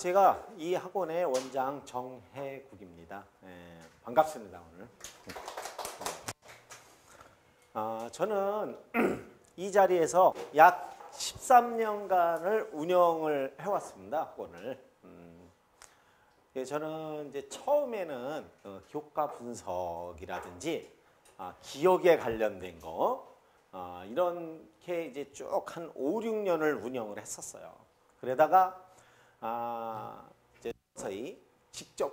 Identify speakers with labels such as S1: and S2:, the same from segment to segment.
S1: 제가 이 학원의 원장 정혜국입니다. 반갑습니다, 오늘. 저는 이 자리에서 약 13년간을 운영을 해왔습니다, 학원을. 저는 이제 처음에는 교과 분석이라든지 기억에 관련된 거 이렇게 이제 쭉 한 5, 6년을 운영을 했었어요. 그러다가 이제 서서히 직접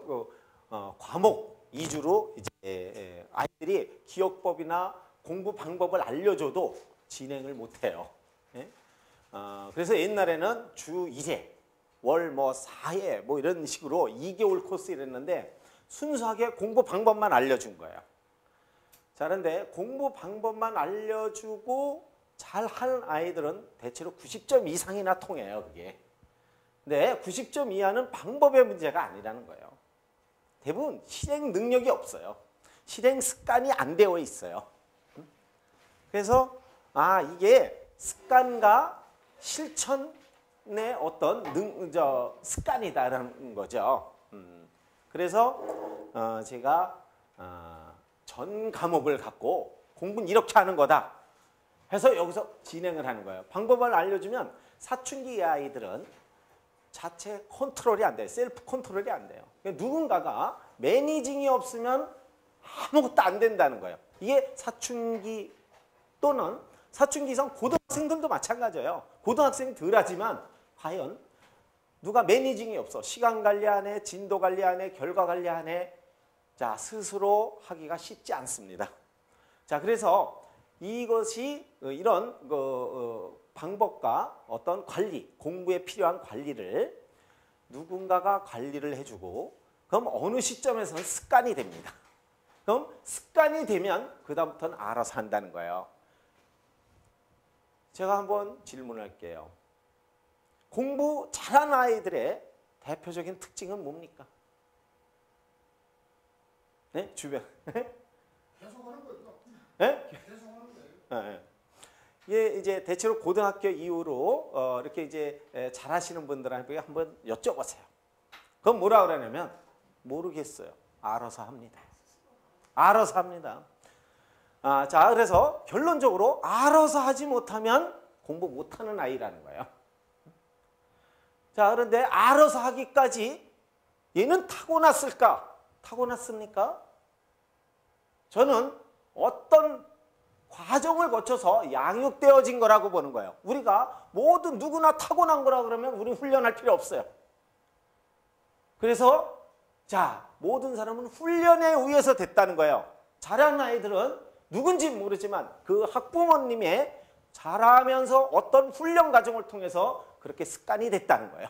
S1: 과목 위주로 이제 아이들이 기억법이나 공부 방법을 알려줘도 진행을 못해요. 예? 그래서 옛날에는 주 2회, 월 4회 뭐 이런 식으로 2개월 코스 이랬는데 순수하게 공부 방법만 알려준 거예요. 자, 그런데 공부 방법만 알려주고 잘하는 아이들은 대체로 90점 이상이나 통해요, 그게. 근데 90점 이하는 방법의 문제가 아니라는 거예요. 대부분 실행 능력이 없어요. 실행 습관이 안 되어 있어요. 그래서 이게 습관과 실천의 어떤 습관이다라는 거죠. 그래서 제가 전 과목을 갖고 공부는 이렇게 하는 거다 해서 여기서 진행을 하는 거예요. 방법을 알려주면 사춘기 아이들은 자체 컨트롤이 안 돼요. 셀프 컨트롤이 안 돼요. 그러니까 누군가가 매니징이 없으면 아무것도 안 된다는 거예요. 이게 사춘기 또는 사춘기 이상 고등학생들도 마찬가지예요. 고등학생 덜 하지만 과연 누가 매니징이 없어. 시간 관리 안 해, 진도 관리 안 해, 결과 관리 안 해. 자, 스스로 하기가 쉽지 않습니다. 자, 그래서 이것이 이런 방법과 어떤 관리, 공부에 필요한 관리를 누군가가 관리를 해주고 그럼 어느 시점에서는 습관이 됩니다. 그럼 습관이 되면 그다음부터는 알아서 한다는 거예요. 제가 한번 질문할게요. 공부 잘하는 아이들의 대표적인 특징은 뭡니까? 네? 주변.
S2: 계속하는 거죠.
S1: 네?
S2: 계속하는 거예요.
S1: 네. 이게 이제 대체로 고등학교 이후로 이렇게 이제 잘하시는 분들한테 한번 여쭤보세요. 그럼 뭐라 그러냐면 모르겠어요. 알아서 합니다. 알아서 합니다. 자, 그래서 결론적으로 알아서 하지 못하면 공부 못하는 아이라는 거예요. 자, 그런데 알아서 하기까지 얘는 타고났을까? 타고났습니까? 저는 어떤 과정을 거쳐서 양육되어진 거라고 보는 거예요. 우리가 모두 누구나 타고난 거라 그러면 우리 훈련할 필요 없어요. 그래서 자, 모든 사람은 훈련에 의해서 됐다는 거예요. 잘하는 아이들은 누군지 모르지만 그 학부모님의 잘하면서 어떤 훈련 과정을 통해서 그렇게 습관이 됐다는 거예요.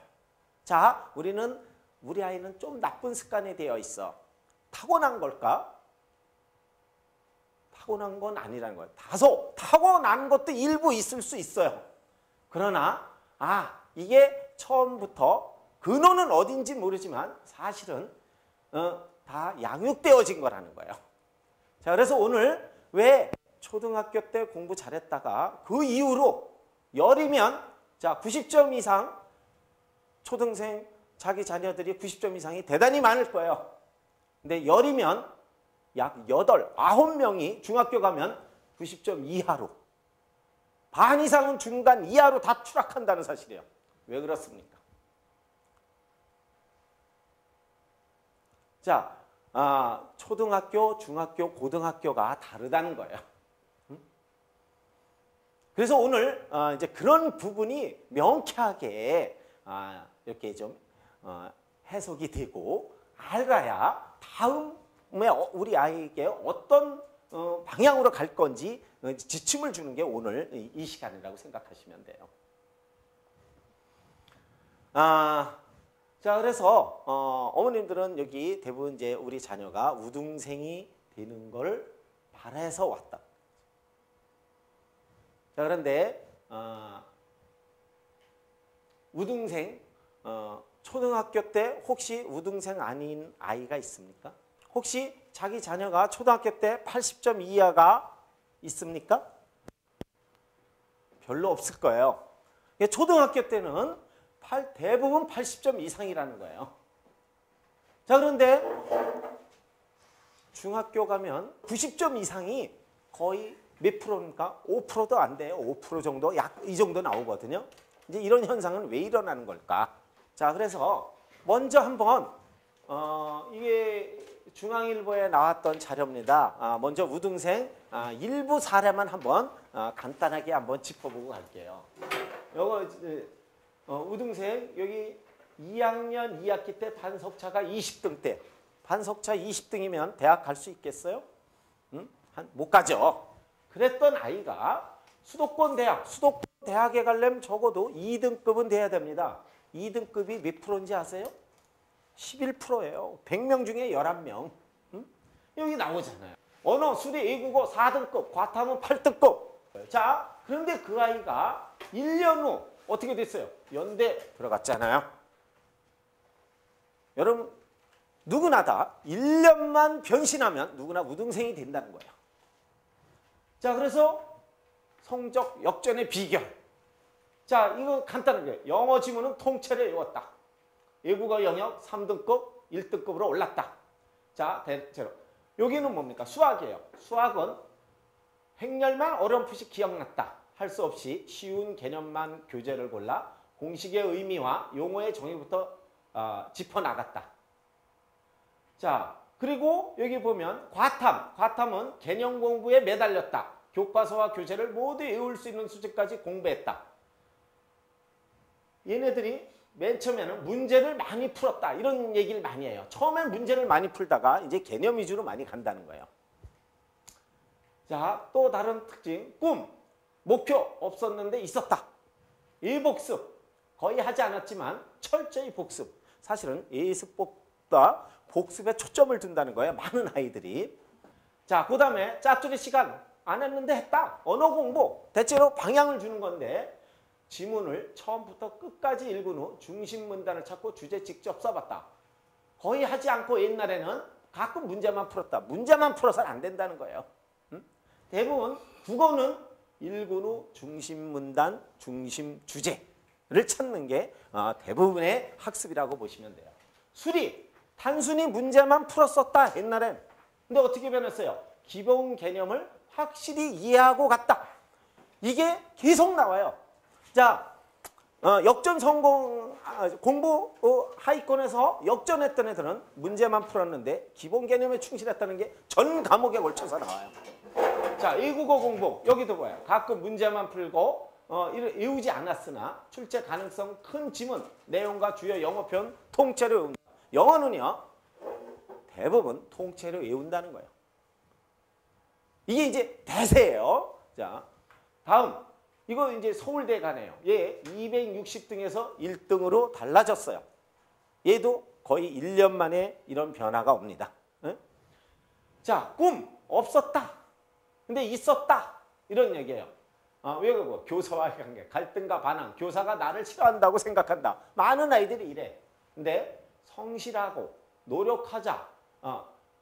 S1: 자, 우리 아이는 좀 나쁜 습관이 되어 있어. 타고난 걸까? 타고난 건 아니라는 거예요. 다소 타고난 것도 일부 있을 수 있어요. 그러나 이게 처음부터 근원은 어딘지 모르지만 사실은 다 양육되어진 거라는 거예요. 자, 그래서 오늘 왜 초등학교 때 공부 잘했다가 그 이후로 열이면 자 90점 이상 초등생 자기 자녀들이 90점 이상이 대단히 많을 거예요. 근데 열이면 약 8, 9명이 중학교 가면 90점 이하로 반 이상은 중간 이하로 다 추락한다는 사실이에요. 왜 그렇습니까? 자, 초등학교, 중학교, 고등학교가 다르다는 거예요. 그래서 오늘 이제 그런 부분이 명쾌하게 이렇게 좀 해석이 되고 알아야 다음에 우리 아이에게 어떤 방향으로 갈 건지 지침을 주는 게 오늘 이 시간이라고 생각하시면 돼요. 자, 그래서 어머님들은 여기 대부분 이제 우리 자녀가 우등생이 되는 걸 바라서 왔다. 자, 그런데 우등생 초등학교 때 혹시 우등생 아닌 아이가 있습니까? 혹시 자기 자녀가 초등학교 때 80점 이하가 있습니까? 별로 없을 거예요. 초등학교 때는 대부분 80점 이상이라는 거예요. 자, 그런데 중학교 가면 90점 이상이 거의 몇 프로입니까? 5%도 안 돼요. 5% 정도, 약 이 정도 나오거든요. 이제 이런 현상은 왜 일어나는 걸까? 자, 그래서 먼저 한번 이게 중앙일보에 나왔던 자료입니다. 먼저 우등생 일부 사례만 한번 간단하게 한번 짚어보고 갈게요. 요거 우등생 여기 2학년 2학기 때 반석차가 20등 때 반석차 20등이면 대학 갈 수 있겠어요? 못 가죠. 그랬던 아이가 수도권 대학에 가려면 적어도 2등급은 돼야 됩니다. 2등급이 몇 프로인지 아세요? 11%예요. 100명 중에 11명. 여기 나오잖아요. 언어, 수리, 외국어 4등급, 과탐은 8등급. 자, 그런데 그 아이가 1년 후 어떻게 됐어요? 연대 들어갔잖아요. 여러분, 누구나 다 1년만 변신하면 누구나 우등생이 된다는 거예요. 자, 그래서 성적 역전의 비결. 자, 이거 간단한 거예요. 영어 지문은 통째로 외웠다. 외국어 영역 3등급, 1등급으로 올랐다. 자, 대체로. 여기는 뭡니까? 수학이에요. 수학은 행렬만 어렴풋이 기억났다. 할 수 없이 쉬운 개념만 교재를 골라 공식의 의미와 용어의 정의부터 짚어나갔다. 자, 그리고 여기 보면 과탐은 개념 공부에 매달렸다. 교과서와 교재를 모두 외울 수 있는 수준까지 공부했다. 얘네들이 맨 처음에는 문제를 많이 풀었다. 이런 얘기를 많이 해요. 처음엔 문제를 많이 풀다가 이제 개념 위주로 많이 간다는 거예요. 자, 또 다른 특징. 꿈, 목표 없었는데 있었다. 일복습. 거의 하지 않았지만 철저히 복습. 사실은 예습보다 복습에 초점을 둔다는 거예요. 많은 아이들이. 자, 그 다음에 짜투리 시간 안 했는데 했다. 언어 공부. 대체로 방향을 주는 건데 지문을 처음부터 끝까지 읽은 후 중심 문단을 찾고 주제 직접 써봤다. 거의 하지 않고 옛날에는 가끔 문제만 풀었다. 문제만 풀어서는 안 된다는 거예요. 대부분 국어는 읽은 후 중심 문단, 중심 주제를 찾는 게 대부분의 학습이라고 보시면 돼요. 수리, 단순히 문제만 풀었었다 옛날엔. 근데 어떻게 변했어요? 기본 개념을 확실히 이해하고 갔다. 이게 계속 나와요. 자, 역전 성공 공부 하위권에서 역전했던 애들은 문제만 풀었는데 기본 개념에 충실했다는 게 전 과목에 걸쳐서 나와요. 자, 외국어 공부 여기도 봐요. 가끔 문제만 풀고 외우지 않았으나 출제 가능성 큰 지문, 내용과 주요 영어편 통째로 외운다. 영어는요 대부분 통째로 외운다는 거예요. 이게 이제 대세예요. 자, 다음. 이거 이제 서울대 가네요. 얘 260등에서 1등으로 달라졌어요. 얘도 거의 1년 만에 이런 변화가 옵니다. 응? 자, 꿈 없었다. 근데 있었다. 이런 얘기예요. 왜 그거? 교사와의 관계, 갈등과 반항. 교사가 나를 싫어한다고 생각한다. 많은 아이들이 이래. 근데 성실하고 노력하자.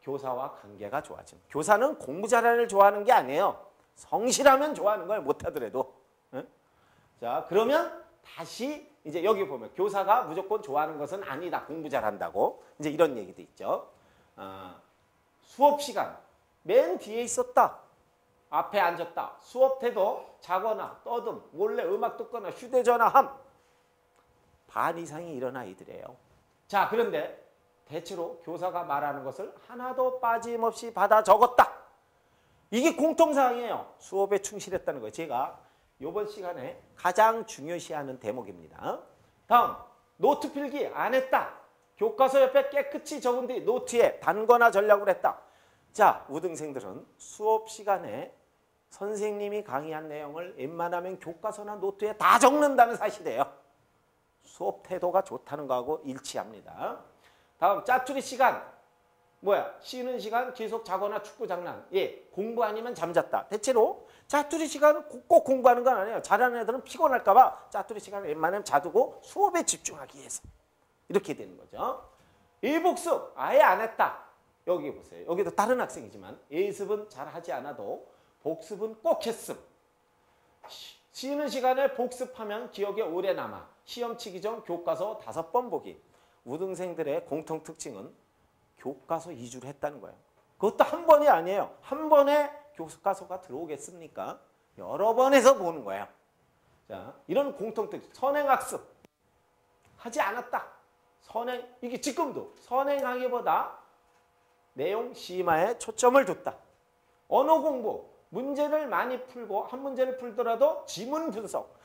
S1: 교사와 관계가 좋아짐. 교사는 공부 잘하는 애를 좋아하는 게 아니에요. 성실하면 좋아하는 거예요. 못하더라도. 자, 그러면 다시 이제 여기 보면 교사가 무조건 좋아하는 것은 아니다. 공부 잘한다고. 이제 이런 얘기도 있죠. 수업 시간 맨 뒤에 있었다. 앞에 앉았다. 수업 태도 자거나 떠듬, 몰래 음악 듣거나 휴대전화 함. 반 이상이 이런 아이들이에요. 자, 그런데 대체로 교사가 말하는 것을 하나도 빠짐없이 받아 적었다. 이게 공통사항이에요. 수업에 충실했다는 거예요. 제가 이번 시간에 가장 중요시하는 대목입니다. 다음, 노트 필기 안 했다. 교과서 옆에 깨끗이 적은 뒤 노트에 단거나 전략을 했다. 자, 우등생들은 수업 시간에 선생님이 강의한 내용을 웬만하면 교과서나 노트에 다 적는다는 사실이에요. 수업 태도가 좋다는 거하고 일치합니다. 다음, 짜투리 시간. 쉬는 시간 계속 자거나 축구 장난. 예, 공부 아니면 잠잤다. 대체로 짜투리 시간 꼭 공부하는 건 아니에요. 잘하는 애들은 피곤할까 봐 짜투리 시간을 웬만하면 자두고 수업에 집중하기 위해서. 이렇게 되는 거죠. 일복습 아예 안 했다. 여기 보세요. 여기도 다른 학생이지만 예습은 잘 하지 않아도 복습은 꼭 했음. 쉬는 시간에 복습하면 기억에 오래 남아. 시험 치기 전 교과서 5번 보기. 우등생들의 공통 특징은 교과서 2주를 했다는 거예요. 그것도 한 번이 아니에요. 한 번에 교과서가 들어오겠습니까? 여러 번 해서 보는 거예요. 자, 이런 공통 특징. 선행학습. 하지 않았다. 이게 지금도 선행하기보다 내용 심화에 초점을 뒀다. 언어 공부. 문제를 많이 풀고 한 문제를 풀더라도 지문 분석.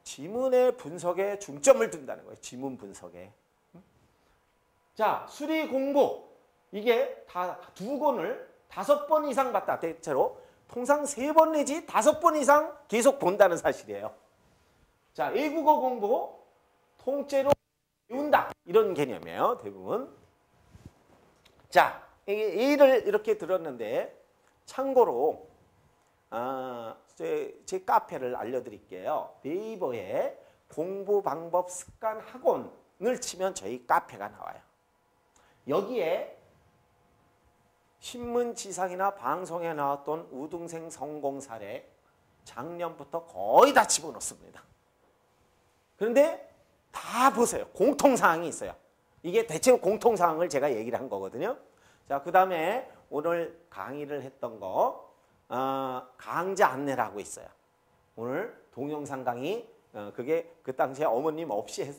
S1: 지문의 분석에 중점을 둔다는 거예요. 지문 분석에. 자, 수리 공부. 이게 다 2권을 5번 이상 봤다. 대체로 통상 3번 내지 5번 이상 계속 본다는 사실이에요. 자, 외국어 공부. 통째로 배운다. 이런 개념이에요. 대부분. 자, 예를 이렇게 들었는데 참고로 제 카페를 알려드릴게요. 네이버에 공부 방법 습관 학원을 치면 저희 카페가 나와요. 여기에 신문지상이나 방송에 나왔던 우등생 성공 사례 작년부터 거의 다 집어넣습니다. 그런데 다 보세요. 공통사항이 있어요. 이게 대체로 공통사항을 제가 얘기를 한 거거든요. 자, 그 다음에 오늘 강의를 했던 거 강좌 안내를 하고 있어요. 오늘 동영상 강의 그게 그 당시에 어머님 없이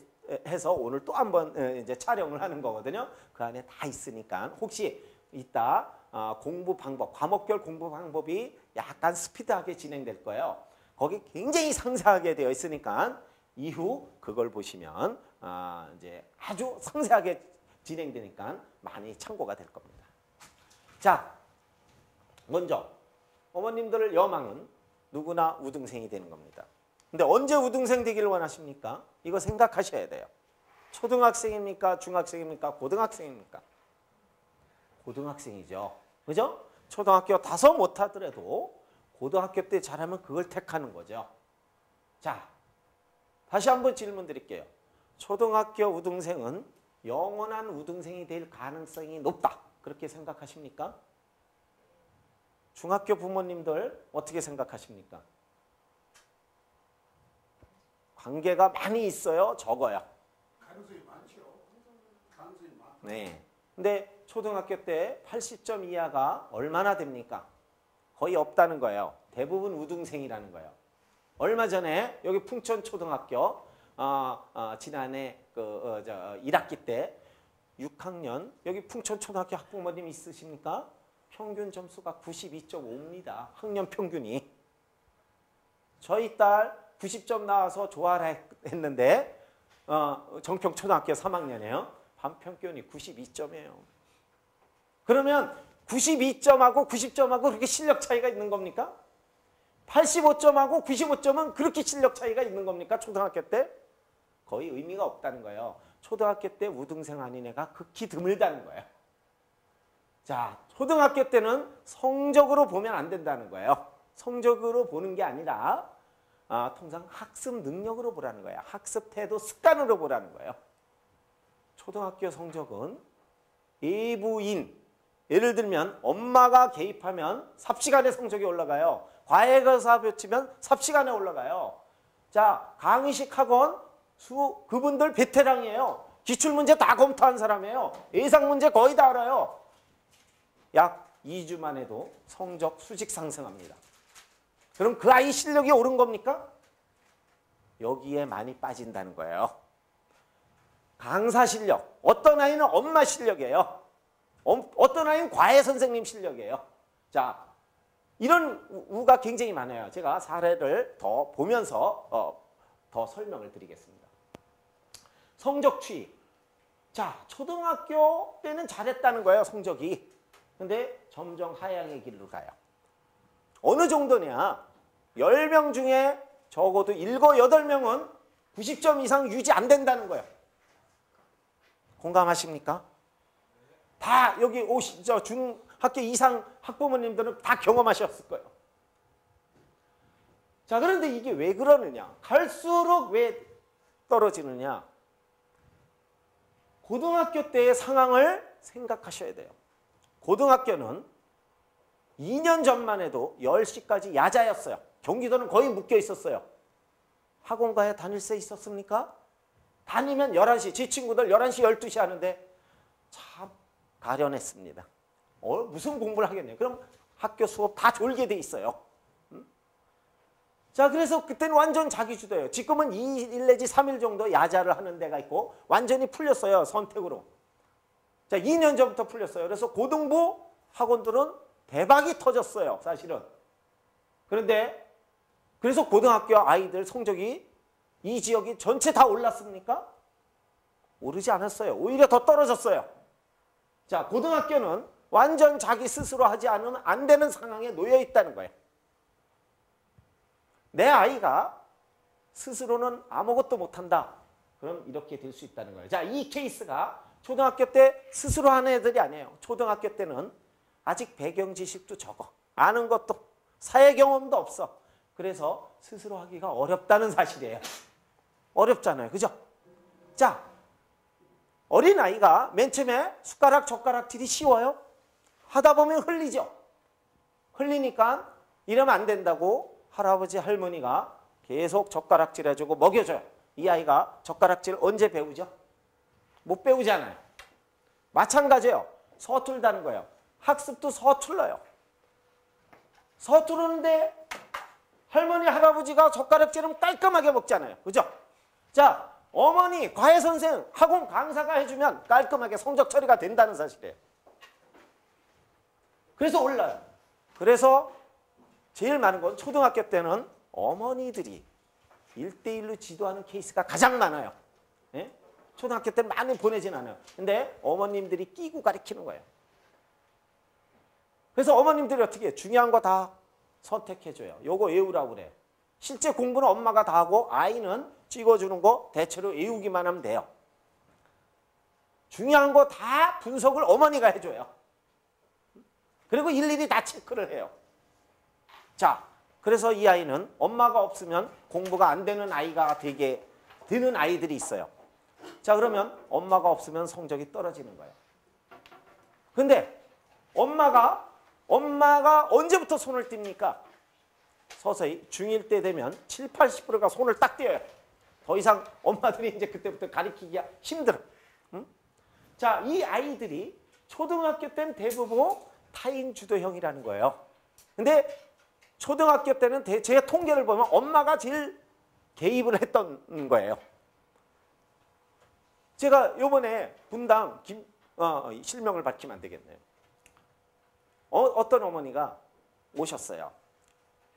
S1: 해서 오늘 또 한번 이제 촬영을 하는 거거든요. 그 안에 다 있으니까 혹시 이따 공부 방법, 과목별 공부 방법이 약간 스피드하게 진행될 거예요. 거기 굉장히 상세하게 되어 있으니까 이후 그걸 보시면 이제 아주 상세하게 진행되니까 많이 참고가 될 겁니다. 자, 먼저 어머님들 여망은 누구나 우등생이 되는 겁니다. 근데 언제 우등생 되기를 원하십니까? 이거 생각하셔야 돼요. 초등학생입니까? 중학생입니까? 고등학생입니까? 고등학생이죠. 그죠? 초등학교 5 못하더라도 고등학교 때 잘하면 그걸 택하는 거죠. 자, 다시 한번 질문 드릴게요. 초등학교 우등생은 영원한 우등생이 될 가능성이 높다. 그렇게 생각하십니까? 중학교 부모님들 어떻게 생각하십니까? 관계가 많이 있어요? 적어요?
S2: 가능성이 많죠. 가능성이 많죠.
S1: 네. 근데 초등학교 때 80점 이하가 얼마나 됩니까? 거의 없다는 거예요. 대부분 우등생이라는 거예요. 얼마 전에 여기 풍천초등학교 지난해 1학기 때 6학년 여기 풍천초등학교 학부모님 있으십니까? 평균 점수가 92.5입니다. 학년 평균이. 저희 딸 90점 나와서 좋아라 했는데 정평초등학교 3학년이에요. 반평균이 92점이에요. 그러면 92점하고 90점하고 그렇게 실력 차이가 있는 겁니까? 85점하고 95점은 그렇게 실력 차이가 있는 겁니까? 초등학교 때? 거의 의미가 없다는 거예요. 초등학교 때 우등생 아닌 애가 극히 드물다는 거예요. 자, 초등학교 때는 성적으로 보면 안 된다는 거예요. 성적으로 보는 게 아니라 통상 학습 능력으로 보라는 거예요. 학습 태도 습관으로 보라는 거예요. 초등학교 성적은 예부인, 예를 들면 엄마가 개입하면 삽시간에 성적이 올라가요. 과외교사 펼치면 삽시간에 올라가요. 자, 강의식 학원 그분들 베테랑이에요. 기출문제 다 검토한 사람이에요. 예상문제 거의 다 알아요. 약 2주만 해도 성적 수직 상승합니다. 그럼 그 아이 실력이 오른 겁니까? 여기에 많이 빠진다는 거예요. 강사 실력. 어떤 아이는 엄마 실력이에요. 어떤 아이는 과외 선생님 실력이에요. 자, 이런 우가 굉장히 많아요. 제가 사례를 더 보면서 더 설명을 드리겠습니다. 성적 추이. 자, 초등학교 때는 잘했다는 거예요, 성적이. 근데 점점 하향의 길로 가요. 어느 정도냐? 10명 중에 적어도 7, 8명은 90점 이상 유지 안 된다는 거예요. 공감하십니까? 다 여기 중학교 이상 학부모님들은 다 경험하셨을 거예요. 자, 그런데 이게 왜 그러느냐? 갈수록 왜 떨어지느냐? 고등학교 때의 상황을 생각하셔야 돼요. 고등학교는 2년 전만 해도 10시까지 야자였어요. 경기도는 거의 묶여 있었어요. 학원가에 다닐 새 있었습니까? 다니면 11시, 지 친구들 11시, 12시 하는데 참 가련했습니다. 무슨 공부를 하겠네요. 그럼 학교 수업 다 졸게 돼 있어요. 자, 그래서 그때는 완전 자기주도예요. 지금은 2일 내지 3일 정도 야자를 하는 데가 있고 완전히 풀렸어요. 선택으로. 자, 2년 전부터 풀렸어요. 그래서 고등부 학원들은 대박이 터졌어요. 사실은. 그런데 그래서 고등학교 아이들 성적이 이 지역이 전체 다 올랐습니까? 오르지 않았어요. 오히려 더 떨어졌어요. 자, 고등학교는 완전 자기 스스로 하지 않으면 안 되는 상황에 놓여 있다는 거예요. 내 아이가 스스로는 아무것도 못한다. 그럼 이렇게 될 수 있다는 거예요. 자, 이 케이스가 초등학교 때 스스로 하는 애들이 아니에요. 초등학교 때는 아직 배경 지식도 적어. 아는 것도 사회 경험도 없어. 그래서 스스로 하기가 어렵다는 사실이에요. 어렵잖아요. 그죠? 자, 어린아이가 맨 처음에 숟가락, 젓가락질이 쉬워요? 하다 보면 흘리죠. 흘리니까 이러면 안 된다고 할아버지, 할머니가 계속 젓가락질 해주고 먹여줘요. 이 아이가 젓가락질 언제 배우죠? 못 배우잖아요. 마찬가지예요. 서툴다는 거예요. 학습도 서툴러요. 서투르는데 할머니, 할아버지가 젓가락질은 깔끔하게 먹잖아요. 그죠? 자, 어머니, 과외선생, 학원 강사가 해주면 깔끔하게 성적 처리가 된다는 사실이에요. 그래서 올라요. 그래서 제일 많은 건 초등학교 때는 어머니들이 1대1로 지도하는 케이스가 가장 많아요. 예? 초등학교 때는 많이 보내진 않아요. 근데 어머님들이 끼고 가르치는 거예요. 그래서 어머님들이 어떻게 해요? 중요한 거 다 선택해줘요. 요거 외우라고 그래요. 실제 공부는 엄마가 다 하고 아이는 찍어주는 거 대체로 외우기만 하면 돼요. 중요한 거 다 분석을 어머니가 해줘요. 그리고 일일이 다 체크를 해요. 자, 그래서 이 아이는 엄마가 없으면 공부가 안 되는 아이가 되게 되는 아이들이 있어요. 자, 그러면 엄마가 없으면 성적이 떨어지는 거예요. 근데 엄마가 언제부터 손을 띱니까? 서서히 중1 때 되면 70, 80%가 손을 딱 떼어요. 더 이상 엄마들이 이제 그때부터 가르치기가 힘들어. 응? 자, 이 아이들이 초등학교 때는 대부분 타인 주도형이라는 거예요. 근데 초등학교 때는 제 통계를 보면 엄마가 제일 개입을 했던 거예요. 제가 요번에 분당 실명을 밝히면 안 되겠네요. 어떤 어머니가 오셨어요.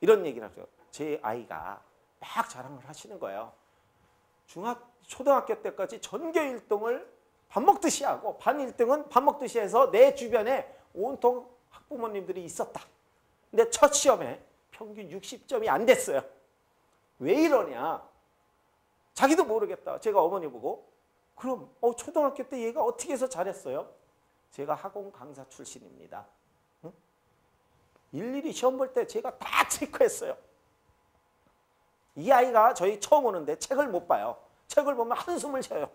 S1: 이런 얘기를 하죠. 제 아이가 막 자랑을 하시는 거예요. 초등학교 때까지 전교 1등을 밥 먹듯이 하고 반 1등은 밥 먹듯이 해서 내 주변에 온통 학부모님들이 있었다. 근데 첫 시험에 평균 60점이 안 됐어요. 왜 이러냐? 자기도 모르겠다. 제가 어머니 보고 그럼 초등학교 때 얘가 어떻게 해서 잘했어요? 제가 학원 강사 출신입니다. 응? 일일이 시험 볼 때 제가 다 체크했어요. 이 아이가 저희 처음 오는데 책을 못 봐요. 책을 보면 한숨을 쉬어요.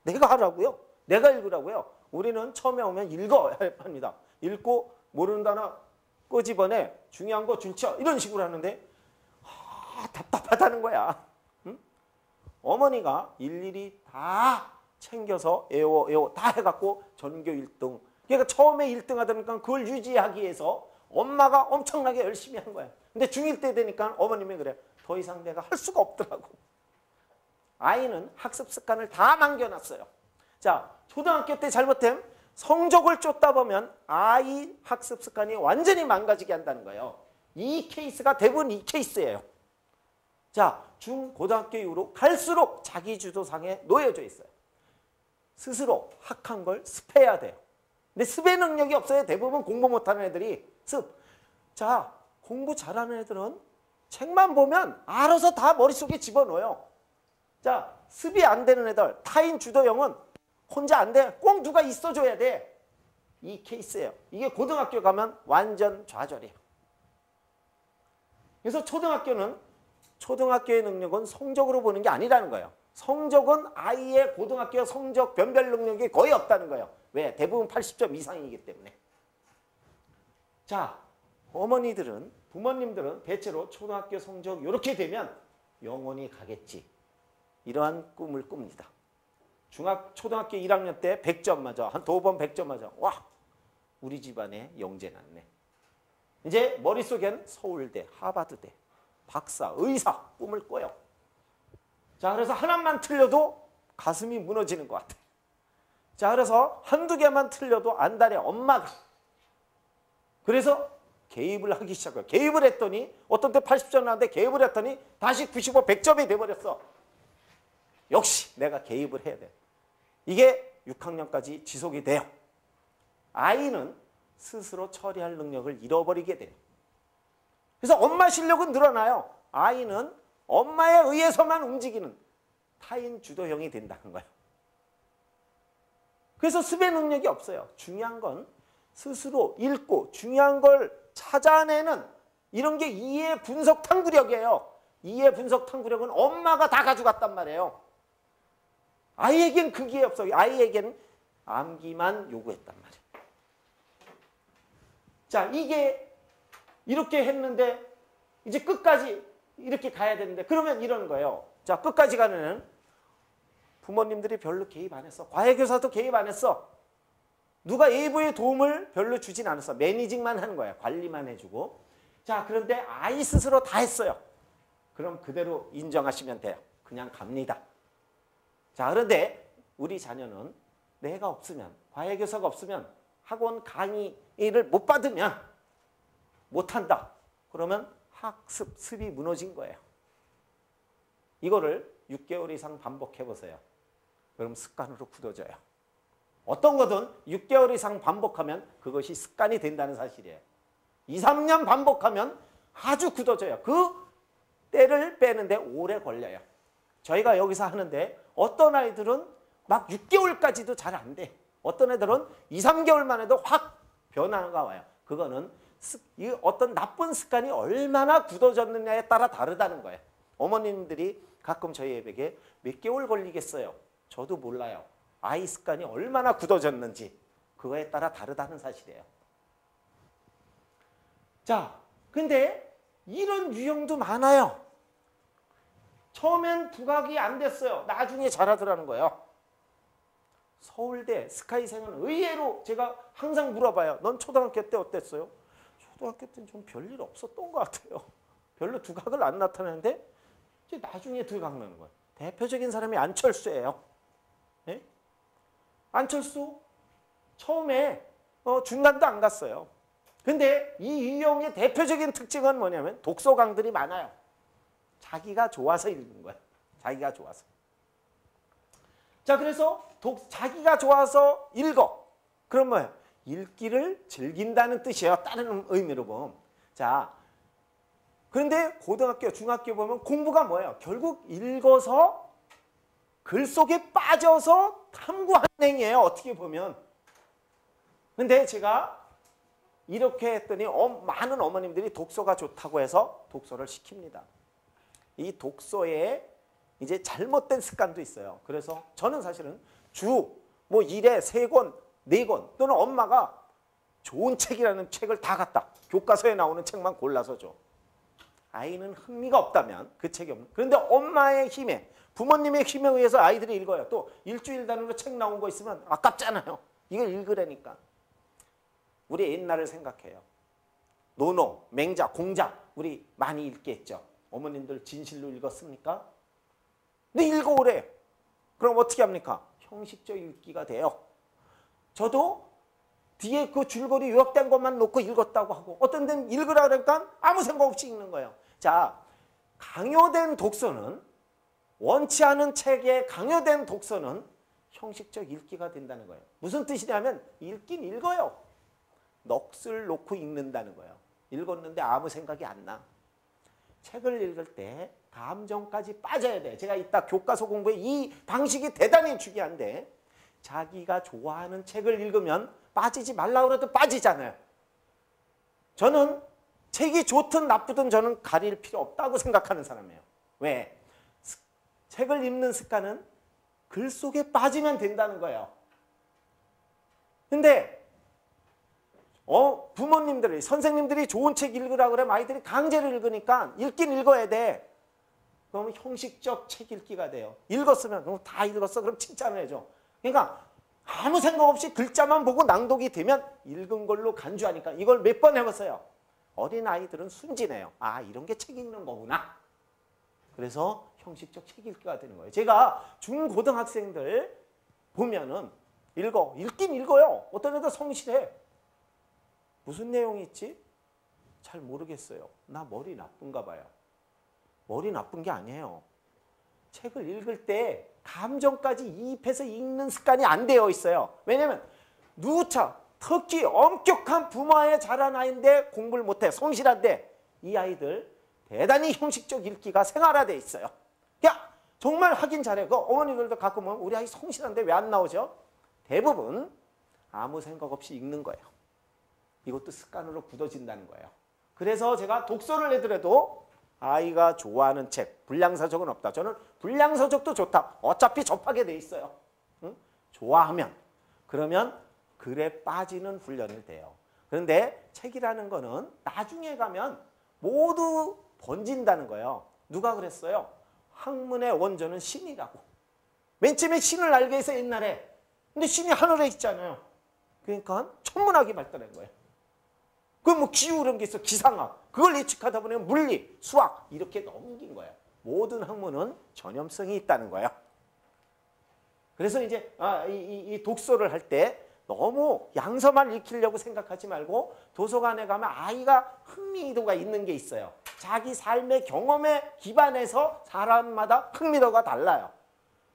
S1: 내가 하라고요? 내가 읽으라고요? 우리는 처음에 오면 읽어야 합니다. 읽고 모르는 단어 끄집어내 중요한 거 줄쳐 이런 식으로 하는데 답답하다는 거야. 응? 어머니가 일일이 다 챙겨서 애워 다 해갖고 전교 1등. 그러니까 처음에 1등 하다니까 그걸 유지하기 위해서 엄마가 엄청나게 열심히 한 거야. 근데 중1 때 되니까 어머님이 그래. 더 이상 내가 할 수가 없더라고. 아이는 학습 습관을 다 남겨놨어요. 자, 초등학교 때 잘못되면 성적을 쫓다 보면 아이 학습 습관이 완전히 망가지게 한다는 거예요. 이 케이스가 대부분 이 케이스예요. 자, 중, 고등학교 이후로 갈수록 자기주도상에 놓여져 있어요. 스스로 학한 걸 습해야 돼요. 근데 습의 능력이 없어요. 대부분 공부 못하는 애들이 습. 자, 공부 잘하는 애들은 책만 보면 알아서 다 머릿속에 집어넣어요. 자, 습이 안 되는 애들, 타인 주도형은 혼자 안 돼. 꼭 누가 있어줘야 돼. 이 케이스예요. 이게 고등학교 가면 완전 좌절이에요. 그래서 초등학교의 능력은 성적으로 보는 게 아니라는 거예요. 성적은 아이의 고등학교 성적 변별 능력이 거의 없다는 거예요. 왜? 대부분 80점 이상이기 때문에. 자, 어머니들은, 부모님들은 대체로 초등학교 성적 이렇게 되면 영원히 가겠지. 이러한 꿈을 꿉니다. 초등학교 1학년 때 100점 맞아. 한 2번 100점 맞아. 와, 우리 집안에 영재 났네. 이제 머릿속엔 서울대, 하버드대, 박사, 의사 꿈을 꿔요. 자, 그래서 하나만 틀려도 가슴이 무너지는 것 같아. 자, 그래서 한두 개만 틀려도 안달에 엄마가. 그래서 개입을 하기 시작해요. 개입을 했더니 어떤 때 80점 나왔는데 개입을 했더니 다시 95, 100점이 돼버렸어. 역시 내가 개입을 해야 돼. 이게 6학년까지 지속이 돼요. 아이는 스스로 처리할 능력을 잃어버리게 돼요. 그래서 엄마 실력은 늘어나요. 아이는 엄마에 의해서만 움직이는 타인 주도형이 된다는 거예요. 그래서 습의 능력이 없어요. 중요한 건 스스로 읽고 중요한 걸 찾아내는 이런 게 이해 분석 탐구력이에요. 이해 분석 탐구력은 엄마가 다 가져갔단 말이에요. 아이에겐 그게 없어요. 아이에겐 암기만 요구했단 말이에요. 자, 이게 이렇게 했는데 이제 끝까지 이렇게 가야 되는데 그러면 이런 거예요. 자, 끝까지 가는 부모님들이 별로 개입 안 했어. 과외교사도 개입 안 했어. 누가 외부의 도움을 별로 주진 않았어. 매니징만 하는 거야. 관리만 해주고. 자, 그런데 아이 스스로 다 했어요. 그럼 그대로 인정하시면 돼요. 그냥 갑니다. 자, 그런데 우리 자녀는 내가 없으면, 과외교사가 없으면, 학원 강의를 못 받으면 못한다. 그러면 학습, 습이 무너진 거예요. 이거를 6개월 이상 반복해보세요. 그럼 습관으로 굳어져요. 어떤 거든 6개월 이상 반복하면 그것이 습관이 된다는 사실이에요. 2, 3년 반복하면 아주 굳어져요. 그 때를 빼는데 오래 걸려요. 저희가 여기서 하는데 어떤 아이들은 막 6개월까지도 잘 안 돼. 어떤 애들은 2, 3개월만 해도 확 변화가 와요. 그거는 어떤 나쁜 습관이 얼마나 굳어졌느냐에 따라 다르다는 거예요. 어머님들이 가끔 저희에게 몇 개월 걸리겠어요. 저도 몰라요. 아이 습관이 얼마나 굳어졌는지 그거에 따라 다르다는 사실이에요. 자, 근데 이런 유형도 많아요. 처음엔 부각이 안 됐어요. 나중에 잘하더라는 거예요. 서울대 스카이생은 의외로 제가 항상 물어봐요. 넌 초등학교 때 어땠어요? 초등학교 때는 좀 별일 없었던 것 같아요. 별로 두각을 안 나타내는데 이제 나중에 두각 나는 거예요. 대표적인 사람이 안철수예요. 네? 안철수 처음에 중간도 안 갔어요. 근데 이 유형의 대표적인 특징은 뭐냐면 독서광들이 많아요. 자기가 좋아서 읽는 거예요. 자기가 좋아서. 자, 그래서 자기가 좋아서 읽어. 그럼 뭐예요? 읽기를 즐긴다는 뜻이에요. 다른 의미로 보면. 자, 그런데 고등학교, 중학교 보면 공부가 뭐예요? 결국 읽어서 글 속에 빠져서 탐구하는 행위예요. 어떻게 보면. 근데 제가 이렇게 했더니 많은 어머님들이 독서가 좋다고 해서 독서를 시킵니다. 이 독서에 이제 잘못된 습관도 있어요. 그래서 저는 사실은 뭐 1회 3권, 4권 또는 엄마가 좋은 책이라는 책을 다 갖다 교과서에 나오는 책만 골라서 줘. 아이는 흥미가 없다면 그 책이 없는. 그런데 엄마의 힘에 부모님의 힘에 의해서 아이들이 읽어요. 또 일주일 단위로 책 나온 거 있으면 아깝잖아요. 이걸 읽으라니까. 우리 옛날을 생각해요. 노노, 맹자, 공자 우리 많이 읽게 했죠. 어머님들 진실로 읽었습니까? 근데 읽어오래. 그럼 어떻게 합니까? 형식적 읽기가 돼요. 저도 뒤에 그 줄거리 요약된 것만 놓고 읽었다고 하고 어떤 데는 읽으라 그러니까 아무 생각 없이 읽는 거예요. 자, 강요된 독서는 원치 않은 책에 강요된 독서는 형식적 읽기가 된다는 거예요. 무슨 뜻이냐면 읽긴 읽어요. 넋을 놓고 읽는다는 거예요. 읽었는데 아무 생각이 안 나. 책을 읽을 때 감정까지 빠져야 돼. 제가 이따 교과서 공부에 이 방식이 대단히 중요한데 자기가 좋아하는 책을 읽으면 빠지지 말라고 해도 빠지잖아요. 저는 책이 좋든 나쁘든 저는 가릴 필요 없다고 생각하는 사람이에요. 왜? 책을 읽는 습관은 글 속에 빠지면 된다는 거예요. 근데 부모님들이 선생님들이 좋은 책 읽으라고 그러면 아이들이 강제로 읽으니까 읽긴 읽어야 돼. 그러면 형식적 책 읽기가 돼요. 읽었으면 그럼 다 읽었어. 그럼 칭찬을 해줘. 그러니까 아무 생각 없이 글자만 보고 낭독이 되면 읽은 걸로 간주하니까 이걸 몇 번 해봤어요. 어린아이들은 순진해요. 아, 이런 게 책 읽는 거구나. 그래서 형식적 책 읽기가 되는 거예요. 제가 중고등학생들 보면은 읽긴 읽어요. 어떤 애들 성실해. 무슨 내용이 있지? 잘 모르겠어요. 나 머리 나쁜가 봐요. 머리 나쁜 게 아니에요. 책을 읽을 때 감정까지 이입해서 읽는 습관이 안 되어 있어요. 왜냐면 누차 특히 엄격한 부모에 자란 아이인데 공부를 못해 성실한데 이 아이들 대단히 형식적 읽기가 생활화되어 있어요. 야, 정말 하긴 잘해. 그 어머니들도 가끔 보면 우리 아이 성실한데 왜 안 나오죠? 대부분 아무 생각 없이 읽는 거예요. 이것도 습관으로 굳어진다는 거예요. 그래서 제가 독서를 해더라도 아이가 좋아하는 책, 불량서적은 없다. 저는 불량서적도 좋다. 어차피 접하게 돼 있어요. 응? 좋아하면. 그러면 글에 빠지는 훈련이 돼요. 그런데 책이라는 거는 나중에 가면 모두 번진다는 거예요. 누가 그랬어요? 학문의 원조는 신이라고. 맨 처음에 신을 알게 해서 옛날에. 근데 신이 하늘에 있잖아요. 그러니까 천문학이 발달한 거예요. 그럼 뭐 기후 이런 게 있어. 기상학. 그걸 예측하다 보면 물리, 수학 이렇게 넘긴 거예요. 모든 학문은 전염성이 있다는 거예요. 그래서 이제 이 독서를 할 때 너무 양서만 읽히려고 생각하지 말고 도서관에 가면 아이가 흥미도가 있는 게 있어요. 자기 삶의 경험에 기반해서 사람마다 흥미도가 달라요.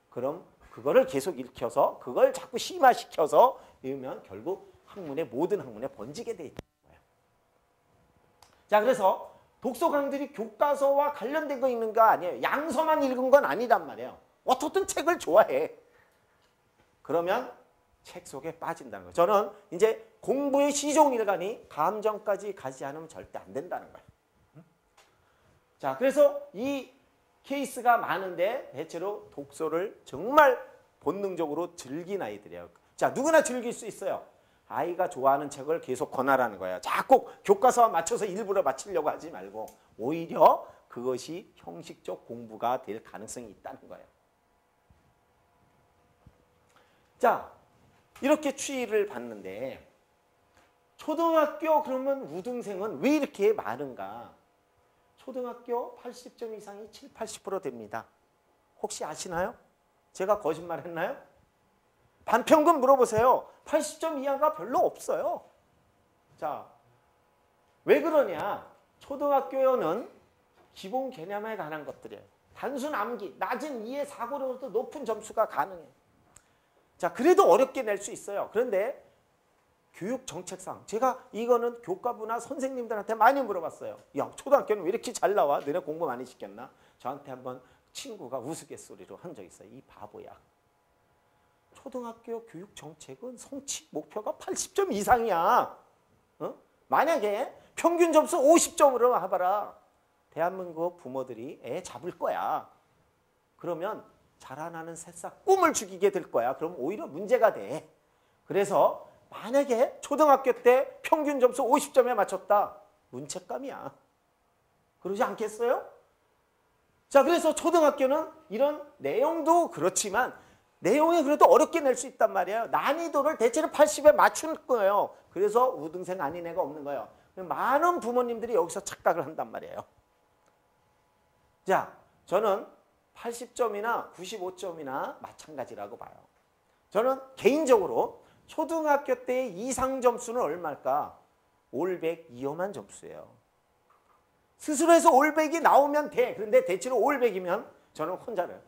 S1: 그럼 그거를 계속 읽혀서 그걸 자꾸 심화시켜서 읽으면 결국 모든 학문에 번지게 돼 있다. 자, 그래서 독서 강들이 교과서와 관련된 거 읽는 거 아니에요. 양서만 읽은 건 아니란 말이에요. 어떻든 책을 좋아해. 그러면 책 속에 빠진다는 거예요. 저는 이제 공부의 시종일관이 감정까지 가지 않으면 절대 안 된다는 거예요. 자, 그래서 이 케이스가 많은데 대체로 독서를 정말 본능적으로 즐긴 아이들이에요. 자, 누구나 즐길 수 있어요. 아이가 좋아하는 책을 계속 권하라는 거예요. 자꾸 교과서와 맞춰서 일부러 맞추려고 하지 말고 오히려 그것이 형식적 공부가 될 가능성이 있다는 거예요. 자, 이렇게 추이를 봤는데 초등학교 그러면 우등생은 왜 이렇게 많은가? 초등학교 80점 이상이 7, 80% 됩니다. 혹시 아시나요? 제가 거짓말 했나요? 반평균 물어보세요. 80점 이하가 별로 없어요. 자, 왜 그러냐? 초등학교는 기본 개념에 관한 것들이에요. 단순 암기, 낮은 이해 사고로도 높은 점수가 가능해요. 자, 그래도 어렵게 낼 수 있어요. 그런데 교육 정책상 제가 이거는 교과부나 선생님들한테 많이 물어봤어요. 야, 초등학교는 왜 이렇게 잘 나와? 너네 공부 많이 시켰나? 저한테 한번 친구가 우스갯소리로 한 적 있어요. 이 바보야. 초등학교 교육 정책은 성취 목표가 80점 이상이야. 어? 만약에 평균 점수 50점으로 해봐라. 대한민국 부모들이 애 잡을 거야. 그러면 자라나는 새싹 꿈을 죽이게 될 거야. 그럼 오히려 문제가 돼. 그래서 만약에 초등학교 때 평균 점수 50점에 맞췄다. 문책감이야. 그러지 않겠어요? 자, 그래서 초등학교는 이런 내용도 그렇지만 내용이 그래도 어렵게 낼 수 있단 말이에요. 난이도를 대체로 80에 맞춘 거예요. 그래서 우등생 아닌 애가 없는 거예요. 많은 부모님들이 여기서 착각을 한단 말이에요. 자, 저는 80점이나 95점이나 마찬가지라고 봐요. 저는 개인적으로 초등학교 때 이상 점수는 얼마일까? 올백 이험한 점수예요. 스스로 해서 올백이 나오면 돼. 그런데 대체로 올백이면 저는 혼자를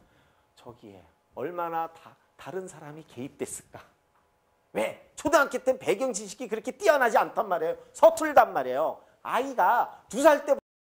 S1: 저기에 얼마나 다른 사람이 개입됐을까? 왜? 초등학교 때 배경 지식이 그렇게 뛰어나지 않단 말이에요. 서툴단 말이에요. 아이가 2살 때부터